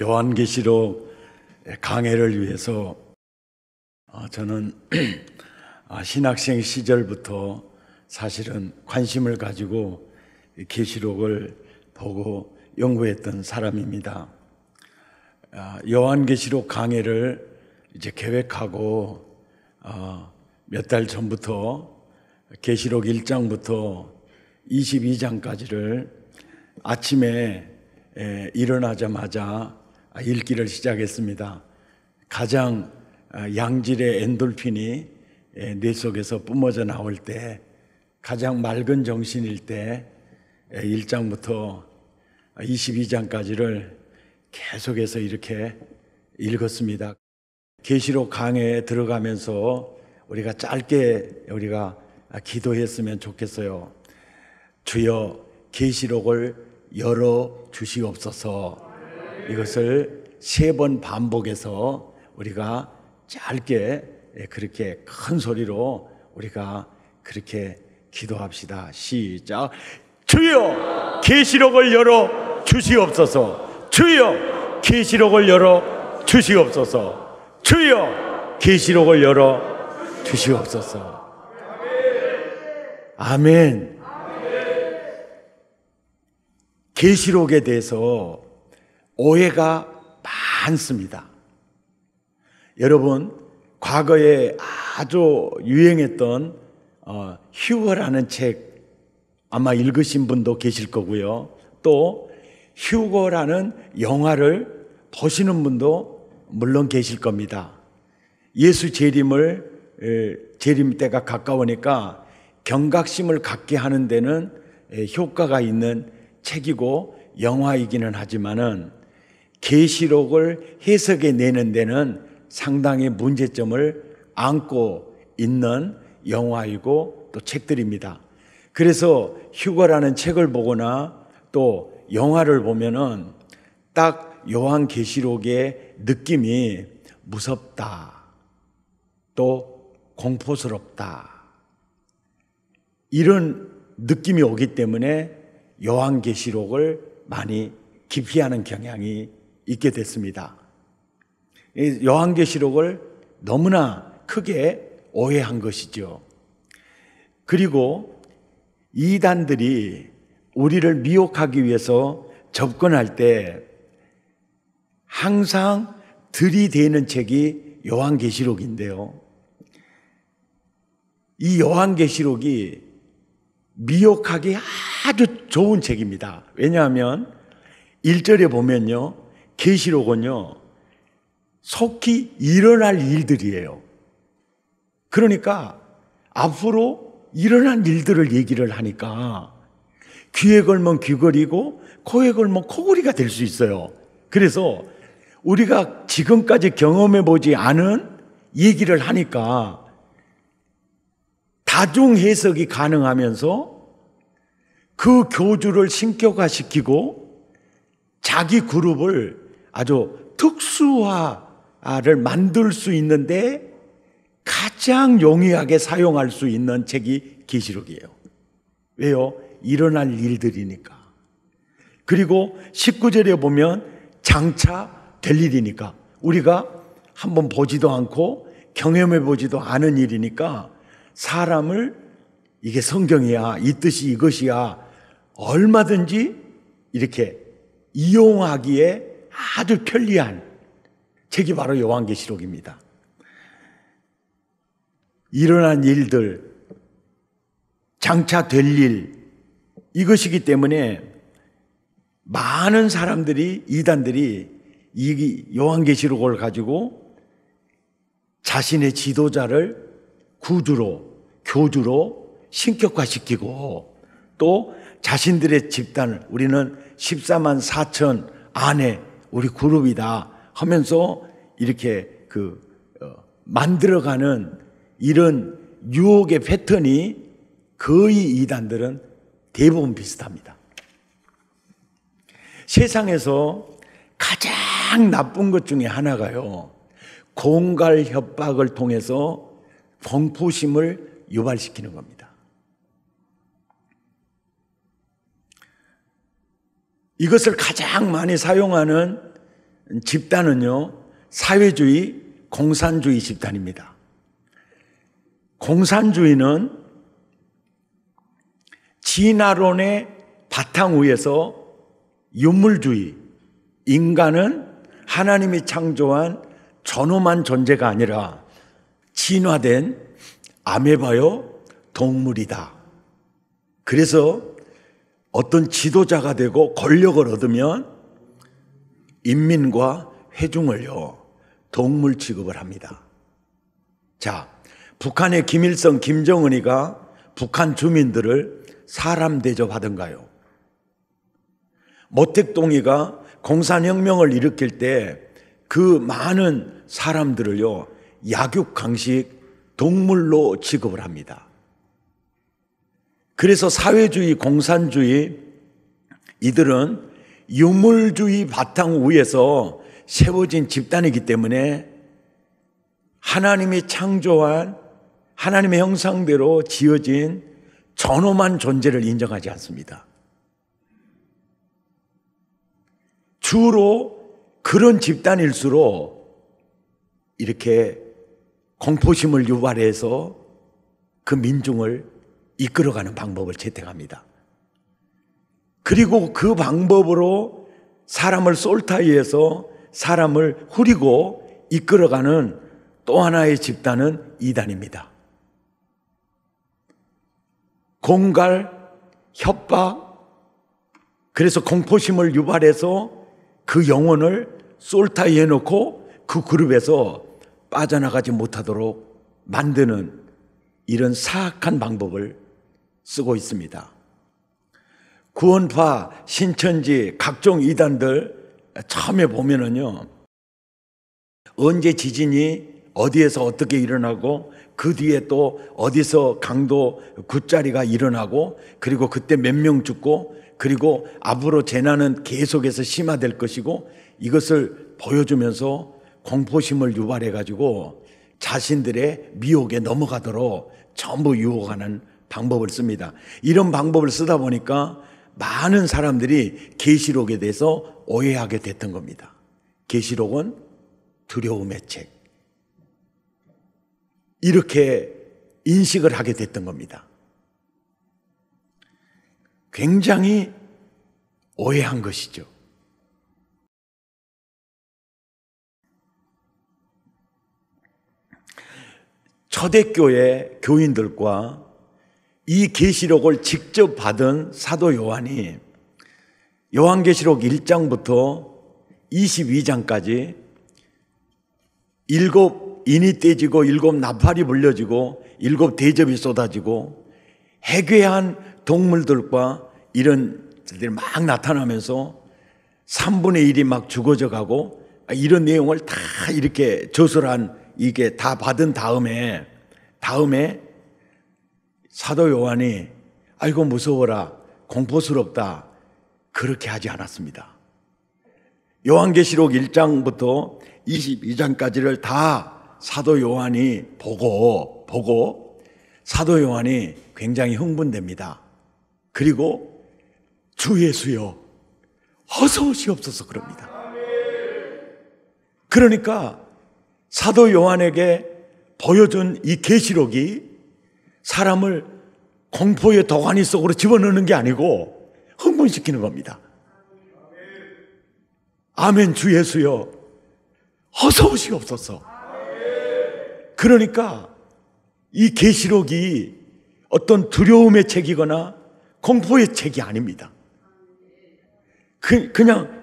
요한계시록 강해를 위해서 저는 신학생 시절부터 사실은 관심을 가지고 계시록을 보고 연구했던 사람입니다. 요한계시록 강해를 이제 계획하고 몇 달 전부터 계시록 1장부터 22장까지를 아침에 일어나자마자 읽기를 시작했습니다. 가장 양질의 엔돌핀이 뇌 속에서 뿜어져 나올 때, 가장 맑은 정신일 때 1장부터 22장까지를 계속해서 이렇게 읽었습니다. 계시록 강해에 들어가면서 우리가 짧게 기도했으면 좋겠어요. 주여 계시록을 열어 주시옵소서. 이것을 3번 반복해서 우리가 짧게 그렇게 큰 소리로 우리가 그렇게 기도합시다. 시작. 주여 계시록을 열어 주시옵소서. 주여 계시록을 열어 주시옵소서. 주여 계시록을 열어 주시옵소서. 아멘. 계시록에 대해서 오해가 많습니다. 여러분, 과거에 아주 유행했던 휴거라는 책 아마 읽으신 분도 계실 거고요. 또 휴거라는 영화를 보시는 분도 물론 계실 겁니다. 예수 재림 때가 가까우니까 경각심을 갖게 하는 데는 효과가 있는 책이고 영화이기는 하지만은 계시록을 해석해 내는 데는 상당히 문제점을 안고 있는 영화이고 또 책들입니다. 그래서 휴거라는 책을 보거나 또 영화를 보면은 딱 요한계시록의 느낌이 무섭다, 또 공포스럽다, 이런 느낌이 오기 때문에 요한계시록을 많이 기피하는 경향이 있게 됐습니다. 요한계시록을 너무나 크게 오해한 것이죠. 그리고 이단들이 우리를 미혹하기 위해서 접근할 때 항상 들이대는 책이 요한계시록인데요. 이 요한계시록이 미혹하기 아주 좋은 책입니다. 왜냐하면 1절에 보면요, 계시록은요 속히 일어날 일들이에요. 그러니까 앞으로 일어난 일들을 얘기를 하니까 귀에 걸면 귀걸이고 코에 걸면 코걸이가 될 수 있어요. 그래서 우리가 지금까지 경험해 보지 않은 얘기를 하니까 다중 해석이 가능하면서 그 교주를 신격화시키고 자기 그룹을 아주 특수화를 만들 수 있는데 가장 용이하게 사용할 수 있는 책이 계시록이에요. 왜요? 일어날 일들이니까. 그리고 19절에 보면 장차 될 일이니까, 우리가 한번 보지도 않고 경험해 보지도 않은 일이니까 사람을 이게 성경이야, 이 뜻이 이것이야 얼마든지 이렇게 이용하기에 아주 편리한 책이 바로 요한계시록입니다. 일어난 일들, 장차 될 일, 이것이기 때문에 많은 사람들이, 이단들이 이 요한계시록을 가지고 자신의 지도자를 구주로, 교주로 신격화시키고 또 자신들의 집단을, 우리는 14만 4천 안에 우리 그룹이다 하면서 이렇게 만들어가는 이런 유혹의 패턴이 거의 이단들은 대부분 비슷합니다. 세상에서 가장 나쁜 것 중에 하나가요, 공갈 협박을 통해서 공포심을 유발시키는 겁니다. 이것을 가장 많이 사용하는 집단은요, 사회주의, 공산주의 집단입니다. 공산주의는 진화론의 바탕 위에서 유물주의, 인간은 하나님이 창조한 존엄한 존재가 아니라 진화된 아메바요 동물이다. 그래서 어떤 지도자가 되고 권력을 얻으면 인민과 회중을요, 동물 취급을 합니다. 자, 북한의 김일성, 김정은이가 북한 주민들을 사람 대접하던가요? 모택동이가 공산혁명을 일으킬 때 그 많은 사람들을요, 약육강식 동물로 취급을 합니다. 그래서 사회주의, 공산주의, 이들은 유물주의 바탕 위에서 세워진 집단이기 때문에 하나님이 창조한 하나님의 형상대로 지어진 존엄한 존재를 인정하지 않습니다. 주로 그런 집단일수록 이렇게 공포심을 유발해서 그 민중을 이끌어가는 방법을 채택합니다. 그리고 그 방법으로 사람을 솔타이해서 사람을 후리고 이끌어가는 또 하나의 집단은 이단입니다. 공갈, 협박, 그래서 공포심을 유발해서 그 영혼을 솔타이해 놓고 그 그룹에서 빠져나가지 못하도록 만드는 이런 사악한 방법을 쓰고 있습니다. 구원파, 신천지, 각종 이단들 처음에 보면은요, 언제 지진이 어디에서 어떻게 일어나고 그 뒤에 또 어디서 강도 9짜리가 일어나고 그리고 그때 몇 명 죽고 그리고 앞으로 재난은 계속해서 심화될 것이고 이것을 보여주면서 공포심을 유발해 가지고 자신들의 미혹에 넘어가도록 전부 유혹하는 방법을 씁니다. 이런 방법을 쓰다 보니까 많은 사람들이 계시록에 대해서 오해하게 됐던 겁니다. 계시록은 두려움의 책, 이렇게 인식을 하게 됐던 겁니다. 굉장히 오해한 것이죠. 초대교회 교인들과 이 계시록을 직접 받은 사도 요한이 요한계시록 1장부터 22장까지 7 인이 떼지고 7 나팔이 불려지고 7 대접이 쏟아지고 해괴한 동물들과 이런 들이 막 나타나면서 3분의 1이 막 죽어져 가고 이런 내용을 다 이렇게 저술한 이게 다 받은 다음에 사도 요한이 아이고 무서워라, 공포스럽다, 그렇게 하지 않았습니다. 요한계시록 1장부터 22장까지를 다 사도 요한이 보고 사도 요한이 굉장히 흥분됩니다. 그리고 주 예수여 어서 오시옵소서 그럽니다. 그러니까 사도 요한에게 보여준 이 계시록이 사람을 공포의 도가니 속으로 집어넣는 게 아니고 흥분시키는 겁니다. 아멘. 주 예수여 어서 오시옵소서. 그러니까 이 계시록이 어떤 두려움의 책이거나 공포의 책이 아닙니다. 그냥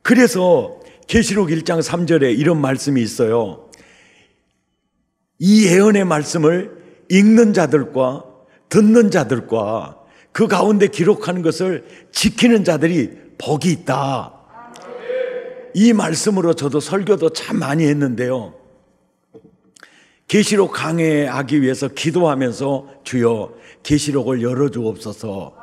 그래서 계시록 1장 3절에 이런 말씀이 있어요. 이 예언의 말씀을 읽는 자들과 듣는 자들과 그 가운데 기록하는 것을 지키는 자들이 복이 있다. 이 말씀으로 저도 설교도 참 많이 했는데요, 계시록 강해하기 위해서 기도하면서 주여 계시록을 열어주옵소서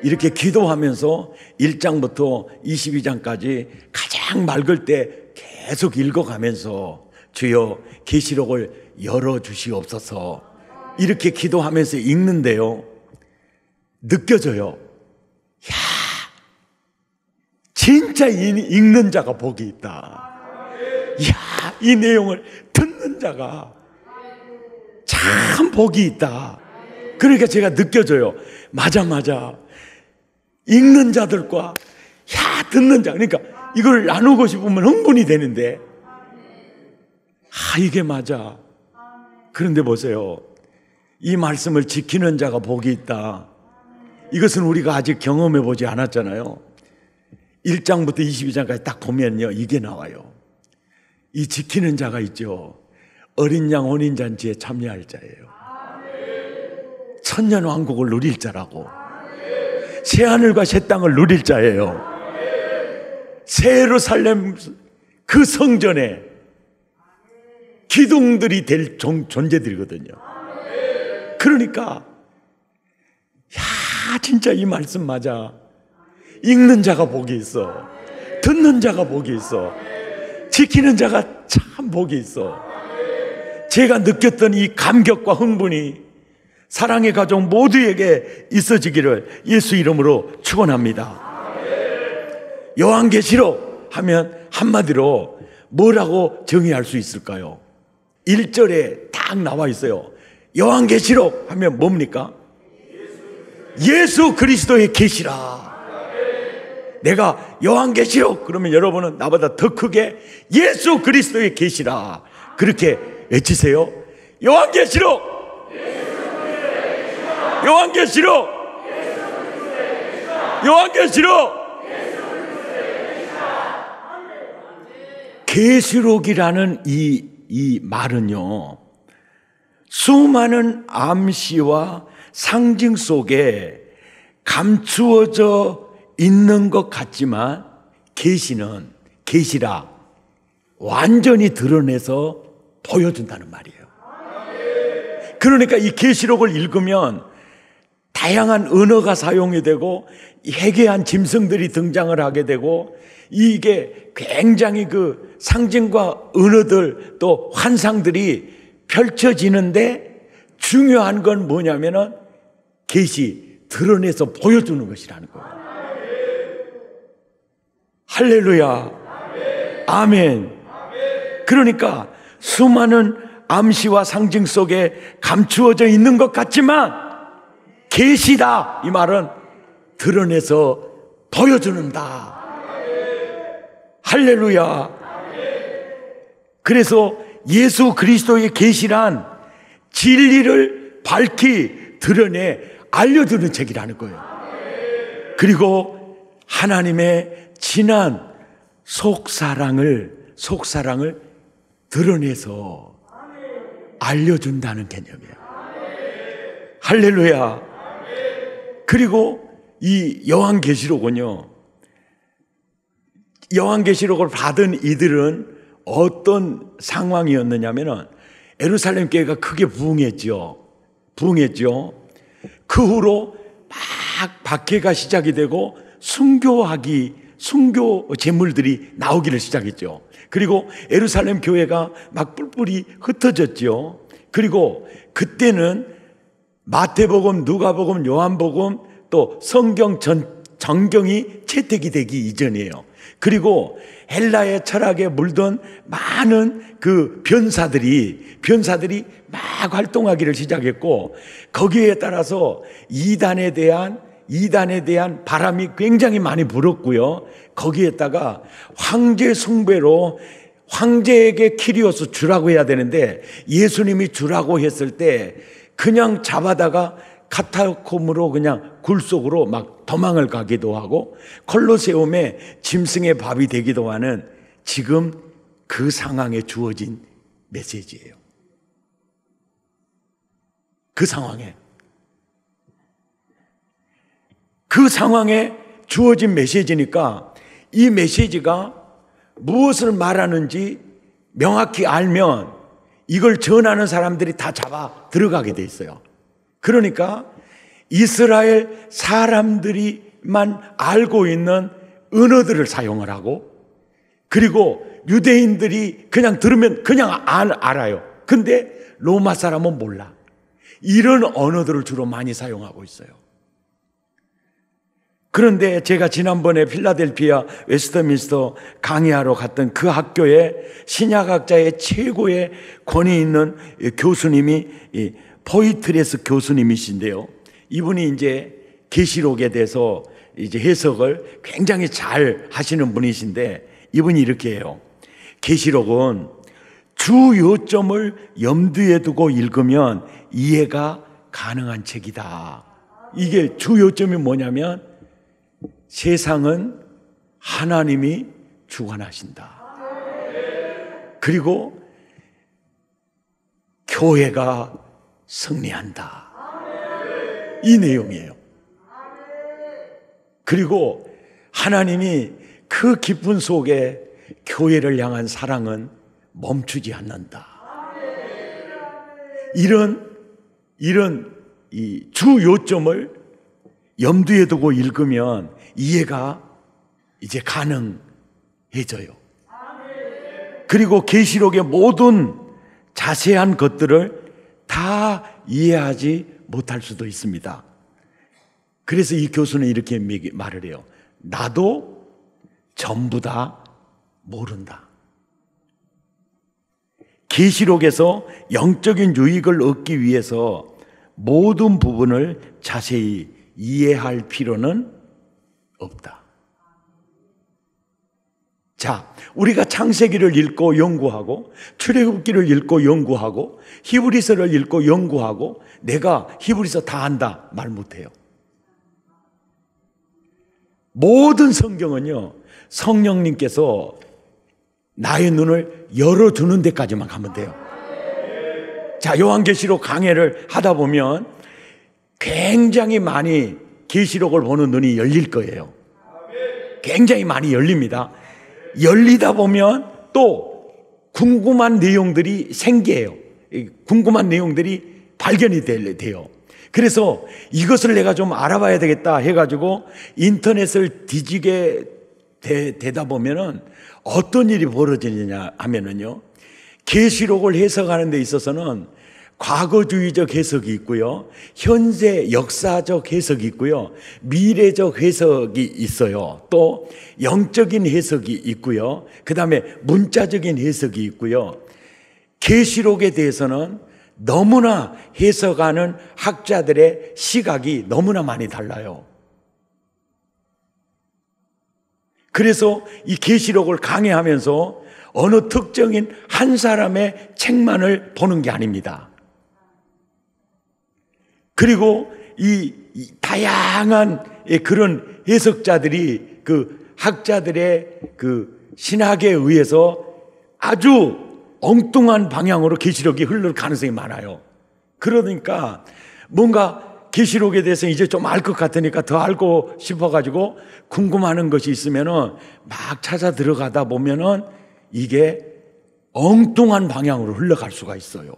이렇게 기도하면서 1장부터 22장까지 가장 맑을 때 계속 읽어가면서 주여 계시록을 열어주시옵소서 이렇게 기도하면서 읽는데요, 느껴져요. 야, 진짜 진짜 읽는 자가 복이 있다. 이야, 이 내용을 듣는 자가 참 복이 있다. 그러니까 제가 느껴져요. 맞아. 읽는 자들과 듣는 자. 그러니까 이걸 나누고 싶으면 흥분이 되는데, 이게 맞아. 그런데 보세요. 이 말씀을 지키는 자가 복이 있다. 이것은 우리가 아직 경험해 보지 않았잖아요. 1장부터 22장까지 딱 보면요, 이게 나와요. 이 지키는 자가 있죠. 어린 양 혼인잔치에 참여할 자예요. 천년 왕국을 누릴 자라고. 새하늘과 새 땅을 누릴 자예요. 새 예루살렘 그 성전에 기둥들이 될 존재들이거든요. 그러니까 진짜 이 말씀 맞아. 읽는 자가 복이 있어. 듣는 자가 복이 있어. 지키는 자가 참 복이 있어. 제가 느꼈던 이 감격과 흥분이 사랑의 가족 모두에게 있어지기를 예수 이름으로 축원합니다. 요한계시록 하면 한마디로 뭐라고 정의할 수 있을까요? 1절에 딱 나와 있어요. 요한계시록 하면 뭡니까? 예수 그리스도의 계시라. 내가 요한계시록 그러면 여러분은 나보다 더 크게 예수 그리스도의 계시라 그렇게 외치세요. 요한계시록, 요한계시록, 요한계시록. 계시록이라는 이 말은요, 수많은 암시와 상징 속에 감추어져 있는 것 같지만 계시라 완전히 드러내서 보여준다는 말이에요. 그러니까 이 계시록을 읽으면 다양한 언어가 사용이 되고 해괴한 짐승들이 등장을 하게 되고 이게 굉장히 그 상징과 언어들 또 환상들이 펼쳐지는데 중요한 건 뭐냐면은 계시 드러내서 보여주는 것이라는 거예요. 할렐루야. 아멘. 그러니까 수많은 암시와 상징 속에 감추어져 있는 것 같지만 계시다 이 말은 드러내서 보여주는다. 할렐루야. 그래서 예수 그리스도의 계시란 진리를 밝히 드러내 알려주는 책이라는 거예요. 그리고 하나님의 진한 속사랑을 드러내서 알려준다는 개념이에요. 할렐루야. 그리고 이 요한계시록은요, 요한계시록을 받은 이들은 어떤 상황이었느냐면은 예루살렘 교회가 크게 부흥했죠. 그 후로 막 박해가 시작이 되고 순교 제물들이 나오기를 시작했죠. 그리고 예루살렘 교회가 막 뿔뿔이 흩어졌죠. 그리고 그때는 마태복음, 누가복음, 요한복음 또 성경 정경이 채택이 되기 이전이에요. 그리고 헬라의 철학에 물든 많은 그 변사들이 막 활동하기를 시작했고 거기에 따라서 이단에 대한 바람이 굉장히 많이 불었고요. 거기에다가 황제 숭배로 황제에게 키리오스 주라고 해야 되는데 예수님이 주라고 했을 때 그냥 잡아다가 카타콤으로 그냥 굴 속으로 막 도망을 가기도 하고 콜로세움에 짐승의 밥이 되기도 하는 지금 그 상황에 주어진 메시지예요. 그 상황에 주어진 메시지니까 이 메시지가 무엇을 말하는지 명확히 알면 이걸 전하는 사람들이 다 잡아 들어가게 돼 있어요. 그러니까 이스라엘 사람들이만 알고 있는 언어들을 사용을 하고 그리고 유대인들이 그냥 들으면 그냥 알아요. 근데 로마 사람은 몰라. 이런 언어들을 주로 많이 사용하고 있어요. 그런데 제가 지난번에 필라델피아 웨스트민스터 강의하러 갔던 그 학교에 신약학자의 최고의 권위 있는 교수님이 포이트레스 교수님이신데요. 이분이 이제 계시록에 대해서 이제 해석을 굉장히 잘 하시는 분이신데, 이분이 이렇게 해요. 계시록은 주 요점을 염두에 두고 읽으면 이해가 가능한 책이다. 이게 주 요점이 뭐냐면 세상은 하나님이 주관하신다. 그리고 교회가 승리한다. 이 내용이에요. 그리고 하나님이 그 기쁨 속에 교회를 향한 사랑은 멈추지 않는다. 이런 이 주 요점을 염두에 두고 읽으면 이해가 이제 가능해져요. 그리고 계시록의 모든 자세한 것들을 다 이해하지 못할 수도 있습니다. 그래서 이 교수는 이렇게 말을 해요. 나도 전부 다 모른다. 계시록에서 영적인 유익을 얻기 위해서 모든 부분을 자세히 이해할 필요는 없다. 자, 우리가 창세기를 읽고 연구하고 출애굽기를 읽고 연구하고 히브리서를 읽고 연구하고 내가 히브리서 다 안다 말 못해요. 모든 성경은요, 성령님께서 나의 눈을 열어주는 데까지만 가면 돼요. 자, 요한계시록 강해를 하다 보면 굉장히 많이 계시록을 보는 눈이 열릴 거예요. 굉장히 많이 열립니다. 열리다 보면 또 궁금한 내용들이 생겨요. 궁금한 내용들이 발견이 돼요. 그래서 이것을 내가 좀 알아봐야 되겠다 해가지고 인터넷을 뒤지게 되다 보면은 어떤 일이 벌어지느냐 하면은요, 계시록을 해석하는 데 있어서는 과거주의적 해석이 있고요, 현재 역사적 해석이 있고요, 미래적 해석이 있어요. 또 영적인 해석이 있고요, 그 다음에 문자적인 해석이 있고요. 계시록에 대해서는 너무나 해석하는 학자들의 시각이 너무나 많이 달라요. 그래서 이 계시록을 강해하면서 어느 특정인 한 사람의 책만을 보는 게 아닙니다. 그리고 이 다양한 그런 해석자들이 그 학자들의 그 신학에 의해서 아주 엉뚱한 방향으로 계시록이 흘러갈 가능성이 많아요. 그러니까 뭔가 계시록에 대해서 이제 좀 알 것 같으니까 더 알고 싶어가지고 궁금한 것이 있으면은 막 찾아 들어가다 보면은 이게 엉뚱한 방향으로 흘러갈 수가 있어요.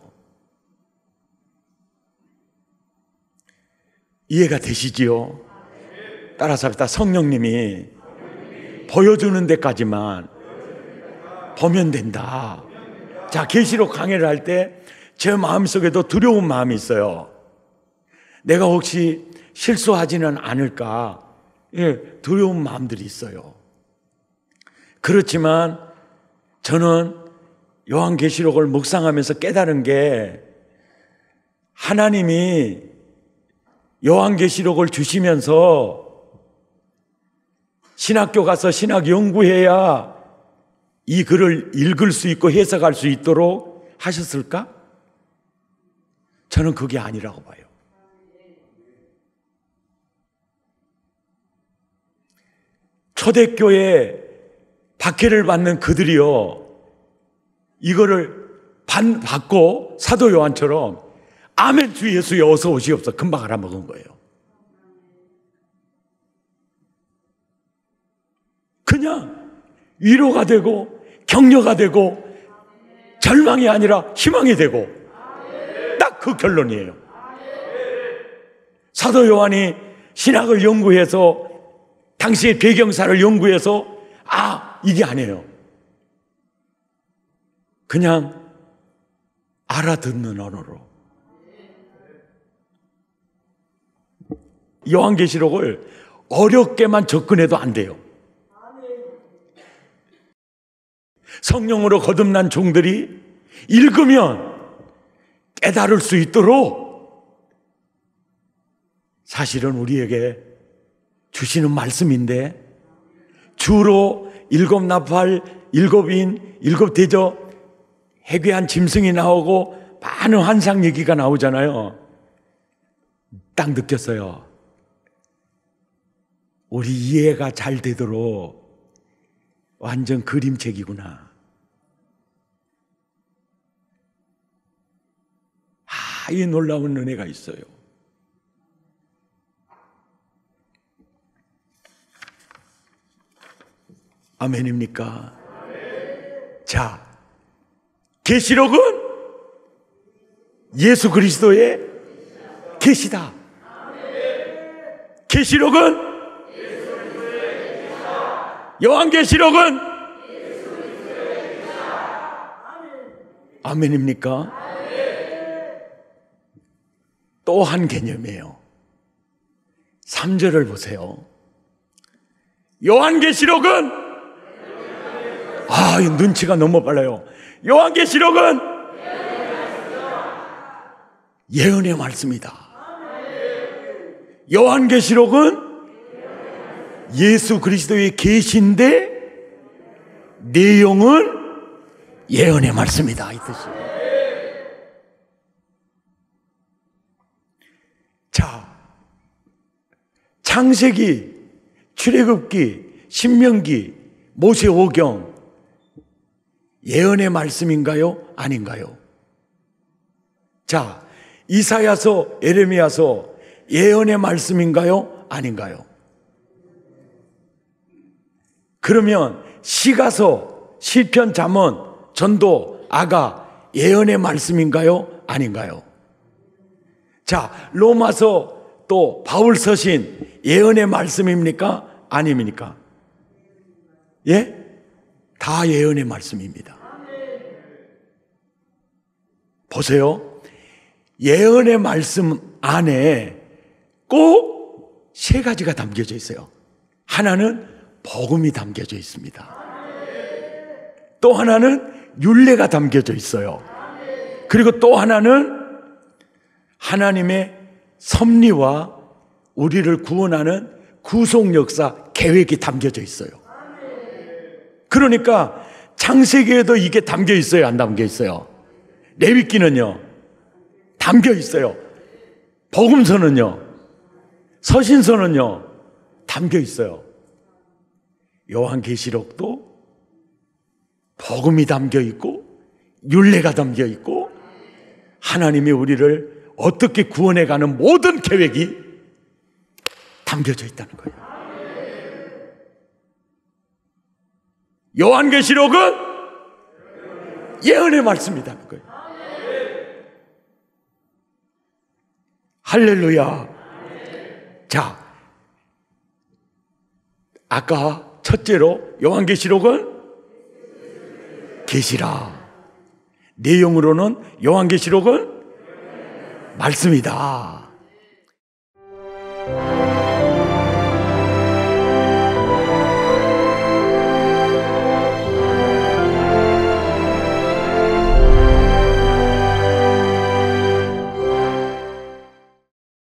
이해가 되시지요? 따라서 합시다. 성령님이 보여주는 데까지만 보면 된다. 자, 계시록 강해를 할 때 제 마음속에도 두려운 마음이 있어요. 내가 혹시 실수하지는 않을까? 예, 두려운 마음들이 있어요. 그렇지만 저는 요한계시록을 묵상하면서 깨달은 게, 하나님이 요한계시록을 주시면서 신학교 가서 신학 연구해야 이 글을 읽을 수 있고 해석할 수 있도록 하셨을까? 저는 그게 아니라고 봐요. 초대교회 박해를 받는 그들이요, 이거를 받고 사도 요한처럼 아멘 주 예수여 어서 오시옵소서 금방 알아먹은 거예요. 그냥 위로가 되고 격려가 되고 절망이 아니라 희망이 되고, 딱 그 결론이에요. 사도 요한이 신학을 연구해서 당시의 배경사를 연구해서 이게 아니에요. 그냥 알아듣는 언어로 요한계시록을 어렵게만 접근해도 안 돼요. 성령으로 거듭난 종들이 읽으면 깨달을 수 있도록 사실은 우리에게 주시는 말씀인데, 주로 일곱 나팔, 일곱 인, 일곱 대접, 해괴한 짐승이 나오고 많은 환상 얘기가 나오잖아요. 딱 느꼈어요. 우리 이해가 잘 되도록 완전 그림책이구나. 이 놀라운 은혜가 있어요. 아멘입니까? 자, 계시록은 예수 그리스도의 계시다. 계시록은 요한계시록은 아멘입니까? 또 한 개념이에요. 3절을 보세요. 요한계시록은 이 눈치가 너무 빨라요. 요한계시록은 예언의 말씀이다. 요한계시록은 예수 그리스도의 계시인데 내용은 예언의 말씀이다, 이 뜻이에요. 자, 창세기, 출애굽기, 신명기, 모세오경 예언의 말씀인가요? 아닌가요? 자, 이사야서, 에레미야서 예언의 말씀인가요? 아닌가요? 그러면 시가서, 시편, 잠언, 전도, 아가 예언의 말씀인가요? 아닌가요? 자, 로마서 또 바울 서신 예언의 말씀입니까? 아닙니까? 예? 다 예언의 말씀입니다. 보세요. 예언의 말씀 안에 꼭 세 가지가 담겨져 있어요. 하나는 복음이 담겨져 있습니다. 또 하나는 율례가 담겨져 있어요. 그리고 또 하나는 하나님의 섭리와 우리를 구원하는 구속 역사 계획이 담겨져 있어요. 그러니까 창세기에도 이게 담겨 있어요, 안 담겨 있어요? 레위기는요, 담겨 있어요. 복음서는요, 서신서는요, 담겨 있어요. 요한계시록도 복음이 담겨 있고 율례가 담겨 있고 하나님이 우리를 어떻게 구원해가는 모든 계획이 담겨져 있다는 거예요. 요한계시록은 예언의 말씀이라는 거예요. 할렐루야. 자, 아까 첫째로 요한계시록은 계시라. 내용으로는 요한계시록은 말씀이다.